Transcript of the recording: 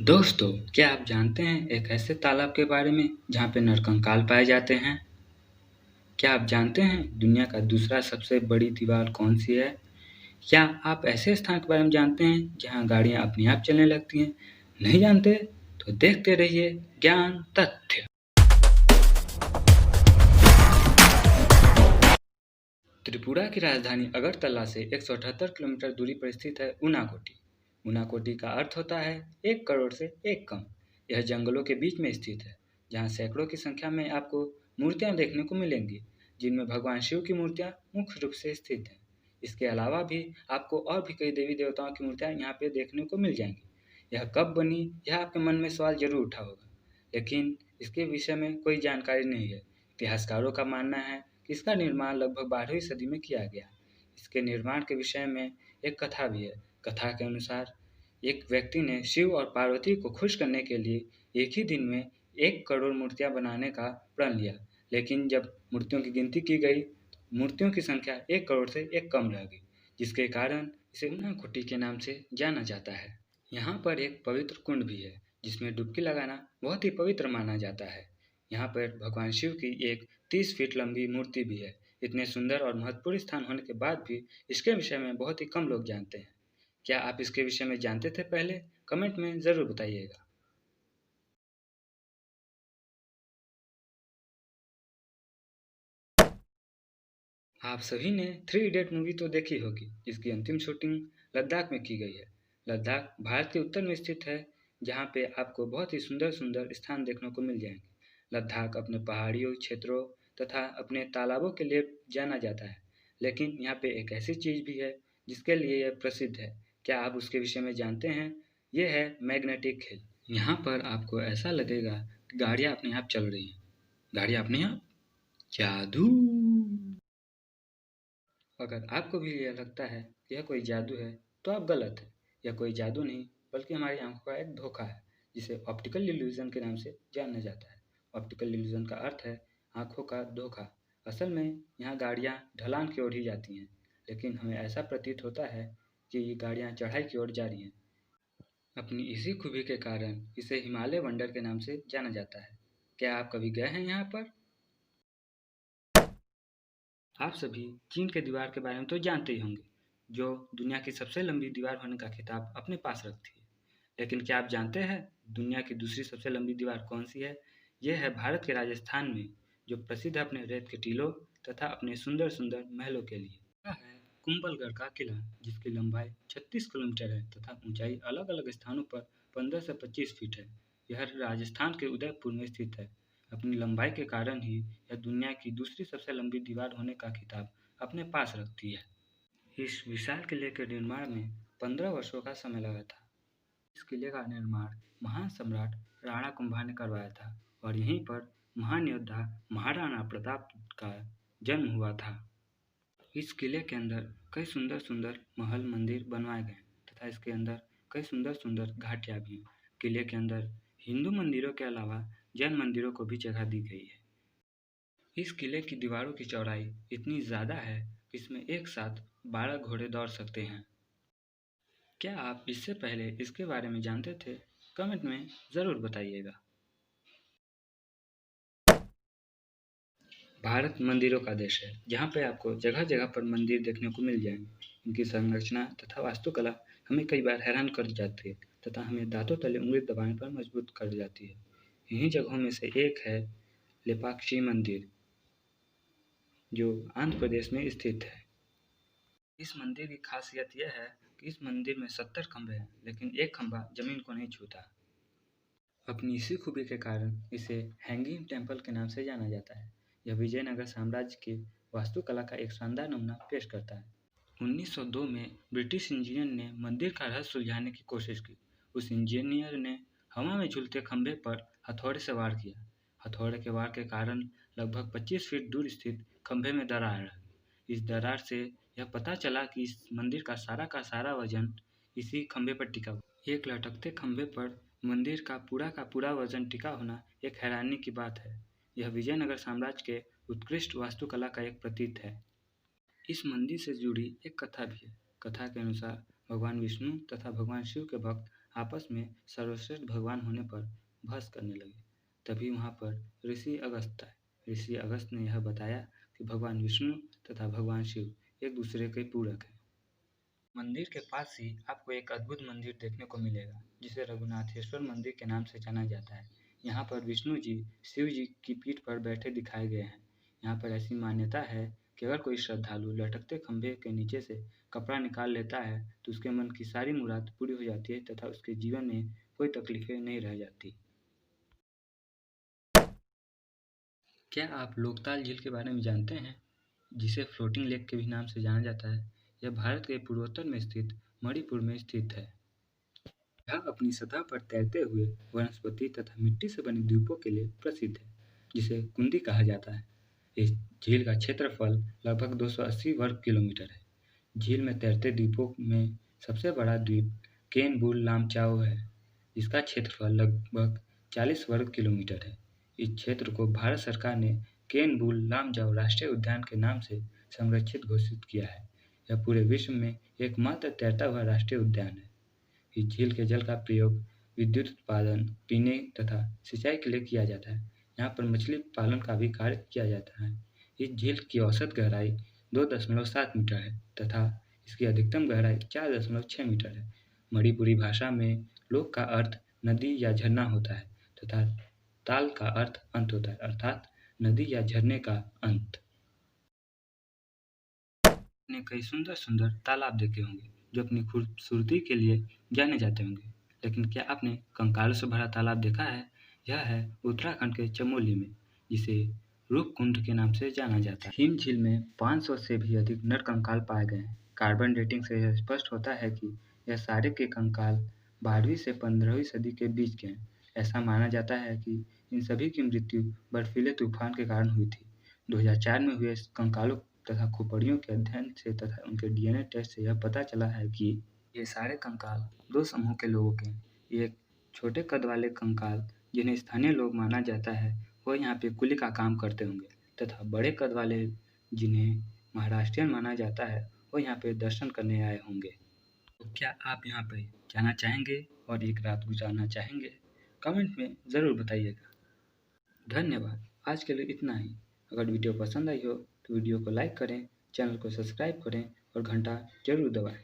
दोस्तों, क्या आप जानते हैं एक ऐसे तालाब के बारे में जहाँ पे नरकंकाल पाए जाते हैं? क्या आप जानते हैं दुनिया का दूसरा सबसे बड़ी दीवार कौन सी है? क्या आप ऐसे स्थान के बारे में जानते हैं जहाँ गाड़ियाँ अपने आप चलने लगती हैं? नहीं जानते? तो देखते रहिए ज्ञान तथ्य। त्रिपुरा की राजधानी अगरतला से 178 किलोमीटर दूरी पर स्थित है ऊनाकोटी। ऊनाकोटी का अर्थ होता है 1 करोड़ से एक कम। यह जंगलों के बीच में स्थित है, जहाँ सैकड़ों की संख्या में आपको मूर्तियाँ देखने को मिलेंगी, जिनमें भगवान शिव की मूर्तियाँ मुख्य रूप से स्थित हैं। इसके अलावा भी आपको और भी कई देवी देवताओं की मूर्तियाँ यहाँ पे देखने को मिल जाएंगी। यह कब बनी, यह आपके मन में सवाल जरूर उठा होगा, लेकिन इसके विषय में कोई जानकारी नहीं है। इतिहासकारों का मानना है कि इसका निर्माण लगभग 12वीं सदी में किया गया। इसके निर्माण के विषय में एक कथा भी है। कथा के अनुसार एक व्यक्ति ने शिव और पार्वती को खुश करने के लिए एक ही दिन में 1 करोड़ मूर्तियां बनाने का प्रण लिया, लेकिन जब मूर्तियों की गिनती की गई तो मूर्तियों की संख्या 1 करोड़ से एक कम रह गई, जिसके कारण इसे ऊनाकोटी के नाम से जाना जाता है। यहाँ पर एक पवित्र कुंड भी है, जिसमें डुबकी लगाना बहुत ही पवित्र माना जाता है। यहाँ पर भगवान शिव की एक 30 फीट लंबी मूर्ति भी है। इतने सुंदर और महत्वपूर्ण स्थान होने के बाद भी इसके विषय में बहुत ही कम लोग जानते हैं। क्या आप इसके विषय में जानते थे पहले? कमेंट में ज़रूर बताइएगा। आप सभी ने थ्री इडियट मूवी तो देखी होगी, जिसकी अंतिम शूटिंग लद्दाख में की गई है। लद्दाख भारत के उत्तर में स्थित है, जहाँ पे आपको बहुत ही सुंदर सुंदर स्थान देखने को मिल जाएंगे। लद्दाख अपने पहाड़ियों क्षेत्रों तथा अपने तालाबों के लिए जाना जाता है, लेकिन यहाँ पे एक ऐसी चीज़ भी है जिसके लिए यह प्रसिद्ध है। क्या आप उसके विषय में जानते हैं? ये है मैग्नेटिक हिल। यहाँ पर आपको ऐसा लगेगा कि गाड़ियाँ अपने आप चल रही हैं। गाड़ियाँ अपने आप? जादू! अगर आपको भी यह लगता है कि यह कोई जादू है, तो आप गलत हैं। यह कोई जादू नहीं, बल्कि हमारी आंखों का एक धोखा है, जिसे ऑप्टिकल इल्यूजन के नाम से जाना जाता है। ऑप्टिकल इल्यूजन का अर्थ है आंखों का धोखा। असल में यहाँ गाड़ियाँ ढलान की ओर ही जाती हैं, लेकिन हमें ऐसा प्रतीत होता है कि ये गाड़ियाँ चढ़ाई की ओर जा रही हैं। अपनी इसी खूबी के कारण इसे हिमालय वंडर के नाम से जाना जाता है। क्या आप कभी गए हैं यहाँ पर? आप सभी चीन के दीवार के बारे में तो जानते ही होंगे, जो दुनिया की सबसे लंबी दीवार होने का खिताब अपने पास रखती है। लेकिन क्या आप जानते हैं दुनिया की दूसरी सबसे लंबी दीवार कौन सी है? यह है भारत के राजस्थान में, जो प्रसिद्ध है अपने रेत के टीलों तथा अपने सुंदर सुंदर महलों के लिए। यह है कुंभलगढ़ का किला, जिसकी लंबाई 36 किलोमीटर है तथा ऊंचाई अलग अलग स्थानों पर 15 से 25 फीट है। यह राजस्थान के उदयपुर में स्थित है। अपनी लंबाई के कारण ही यह दुनिया की दूसरी सबसे लंबी दीवार होने का खिताब अपने पास रखती है। इस विशाल किले के निर्माण में 15 वर्षों का समय लगा था। इस किले का निर्माण महान सम्राट राणा कुंभा ने करवाया था और यहीं पर महान योद्धा महाराणा प्रताप का जन्म हुआ था। इस किले के अंदर कई सुंदर सुंदर महल मंदिर बनवाए गए तथा इसके अंदर कई सुंदर सुंदर घाटियाँ भी हैं। किले के अंदर हिंदू मंदिरों के अलावा जैन मंदिरों को भी जगह दी गई है। इस किले की दीवारों की चौड़ाई इतनी ज़्यादा है कि इसमें एक साथ 12 घोड़े दौड़ सकते हैं। क्या आप इससे पहले इसके बारे में जानते थे? कमेंट में ज़रूर बताइएगा। भारत मंदिरों का देश है, जहाँ पे आपको जगह जगह पर मंदिर देखने को मिल जाएंगे। इनकी संरचना तथा वास्तुकला हमें कई बार हैरान कर जाती है तथा हमें दांतों तले उंगली दबाने पर मजबूर कर जाती है। इन्हीं जगहों में से एक है लेपाक्षी मंदिर, जो आंध्र प्रदेश में स्थित है। इस मंदिर की खासियत यह है कि इस मंदिर में 70 खंभे हैं, लेकिन एक खंभा जमीन को नहीं छूता। अपनी इसी खूबी के कारण इसे हैंगिंग टेम्पल के नाम से जाना जाता है। यह विजयनगर साम्राज्य की वास्तुकला का एक शानदार नमूना पेश करता है। 1902 में ब्रिटिश इंजीनियर ने मंदिर का रहस्य सुलझाने की कोशिश की। उस इंजीनियर ने हवा में झूलते खंभे पर हथौड़े से वार किया। हथौड़े के वार के कारण लगभग 25 फीट दूर स्थित खंभे में दरार आ गई। इस दरार से यह पता चला कि इस मंदिर का सारा वजन इसी खंभे पर टिका हुआ। एक लटकते खंभे पर मंदिर का पूरा वजन टिका होना एक हैरानी की बात है। यह विजयनगर साम्राज्य के उत्कृष्ट वास्तुकला का एक प्रतीक है। इस मंदिर से जुड़ी एक कथा भी है। कथा के अनुसार भगवान विष्णु तथा भगवान शिव के भक्त आपस में सर्वश्रेष्ठ भगवान होने पर बहस करने लगे। तभी वहाँ पर ऋषि अगस्त आए। ऋषि अगस्त ने यह बताया कि भगवान विष्णु तथा भगवान शिव एक दूसरे के पूरक हैं। मंदिर के पास ही आपको एक अद्भुत मंदिर देखने को मिलेगा, जिसे रघुनाथेश्वर मंदिर के नाम से जाना जाता है। यहाँ पर विष्णु जी शिव जी की पीठ पर बैठे दिखाए गए हैं। यहाँ पर ऐसी मान्यता है कि अगर कोई श्रद्धालु लटकते खंभे के नीचे से कपड़ा निकाल लेता है तो उसके मन की सारी मुराद पूरी हो जाती है तथा उसके जीवन में कोई तकलीफें नहीं रह जाती। क्या आप लोकताल झील के बारे में जानते हैं, जिसे फ्लोटिंग लेक के भी नाम से जाना जाता है? यह भारत के पूर्वोत्तर में स्थित मणिपुर में स्थित है। यह अपनी सतह पर तैरते हुए वनस्पति तथा मिट्टी से बने द्वीपों के लिए प्रसिद्ध है, जिसे कुंदी कहा जाता है। इस झील का क्षेत्रफल लगभग 280 वर्ग किलोमीटर है। झील में तैरते द्वीपों में सबसे बड़ा द्वीप केन बुल लामचाओ है, जिसका क्षेत्रफल लगभग 40 वर्ग किलोमीटर है। इस क्षेत्र को भारत सरकार ने केन बुल लामजाओ राष्ट्रीय उद्यान के नाम से संरक्षित घोषित किया है। यह पूरे विश्व में एकमात्र तैरता हुआ राष्ट्रीय उद्यान है। इस झील के जल का प्रयोग विद्युत उत्पादन, पीने तथा सिंचाई के लिए किया जाता है। यहाँ पर मछली पालन का भी कार्य किया जाता है। इस झील की औसत गहराई 2.7 मीटर है तथा इसकी अधिकतम गहराई 4.6 मीटर है। मणिपुरी भाषा में लोक का अर्थ नदी या झरना होता है तथा ताल का अर्थ अंत होता है, अर्थात नदी या झरने का अंत। आपने कई सुंदर सुंदर तालाब देखे होंगे जो अपनी खूबसूरती के लिए जाने जाते होंगे, लेकिन क्या आपने कंकालों से भरा तालाब देखा है? यह है उत्तराखंड के चमोली में, जिसे रूप कुंड के नाम से जाना जाता है। हिम झील में 500 से भी अधिक नर कंकाल पाए गए हैं। कार्बन डेटिंग से यह स्पष्ट होता है कि यह सारे के कंकाल 12वीं से 15वीं सदी के बीच के हैं। ऐसा माना जाता है कि इन सभी की मृत्यु बर्फीले तूफान के कारण हुई थी। 2004 में हुए कंकालों तथा खोपड़ियों के अध्ययन से तथा उनके डीएनए टेस्ट से यह पता चला है कि ये सारे कंकाल दो समूह के लोगों के हैं। एक छोटे कद वाले कंकाल जिन्हें स्थानीय लोग माना जाता है वो यहाँ पे कुली का काम करते होंगे, तथा बड़े कद वाले जिन्हें महाराष्ट्रियन माना जाता है वो यहाँ पे दर्शन करने आए होंगे। तो क्या आप यहाँ पे जाना चाहेंगे और एक रात गुजारना चाहेंगे? कमेंट में ज़रूर बताइएगा। धन्यवाद। आज के लिए इतना ही। अगर वीडियो पसंद आई हो तो वीडियो को लाइक करें, चैनल को सब्सक्राइब करें और घंटा जरूर दबाएं।